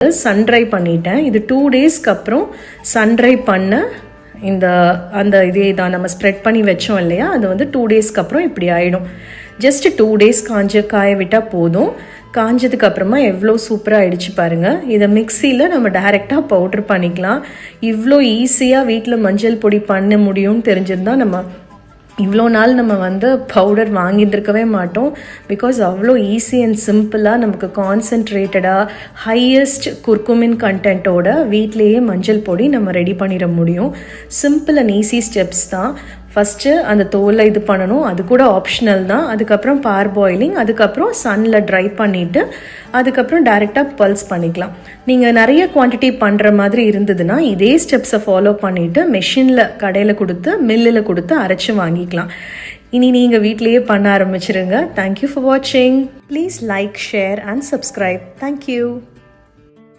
Sun try பண்ணிட்டேன். இது 2 டேஸ்க்கு அப்புறம் சன் ட்ரை பண்ண அந்த இதே தான் நம்ம ஸ்ப்ரெட் பண்ணி வச்சோம் இல்லையா, அது வந்து 2 டேஸ்க்கு அப்புறம் இப்படி ஆகிடும். ஜஸ்ட் 2 டேஸ் காய விட்டால் போதும். காஞ்சதுக்கு அப்புறமா எவ்வளோ சூப்பராக ஆயிடுச்சு பாருங்கள். இதை மிக்சியில் நம்ம டைரெக்டாக பவுட்ரு பண்ணிக்கலாம். இவ்வளோ ஈஸியாக வீட்டில் மஞ்சள் பொடி பண்ண முடியும்னு தெரிஞ்சிருந்தால் நம்ம இவ்வளோ நாள் நம்ம வந்து பவுடர் வாங்கியிருக்கவே மாட்டோம். பிகாஸ் அவ்வளோ ஈஸி அண்ட் சிம்பிளாக நமக்கு கான்சென்ட்ரேட்டடாக ஹையஸ்ட் குர்குமின் கண்டென்ட்டோட வீட்டிலேயே மஞ்சள் பொடி நம்ம ரெடி பண்ணிட முடியும். சிம்பிள் அண்ட் ஈஸி ஸ்டெப்ஸ் தான். ஃபஸ்ட்டு அந்த தோலை இது பண்ணணும், அது கூட ஆப்ஷனல் தான். அதுக்கப்புறம் பார்பாயிலிங், அதுக்கப்புறம் சன்னில் ட்ரை பண்ணிவிட்டு அதுக்கப்புறம் டைரெக்டாக பல்ஸ் பண்ணிக்கலாம். நீங்கள் நிறைய குவான்டிட்டி பண்ணுற மாதிரி இருந்ததுன்னா இதே ஸ்டெப்ஸை ஃபாலோ பண்ணிவிட்டு மெஷினில் கடையில் கொடுத்து மில்லில் கொடுத்து அரைச்சி வாங்கிக்கலாம். இனி நீங்கள் வீட்டிலையே பண்ண ஆரம்பிச்சிருங்க. தேங்க்யூ ஃபார் வாட்சிங். Please like, share and subscribe. Thank you.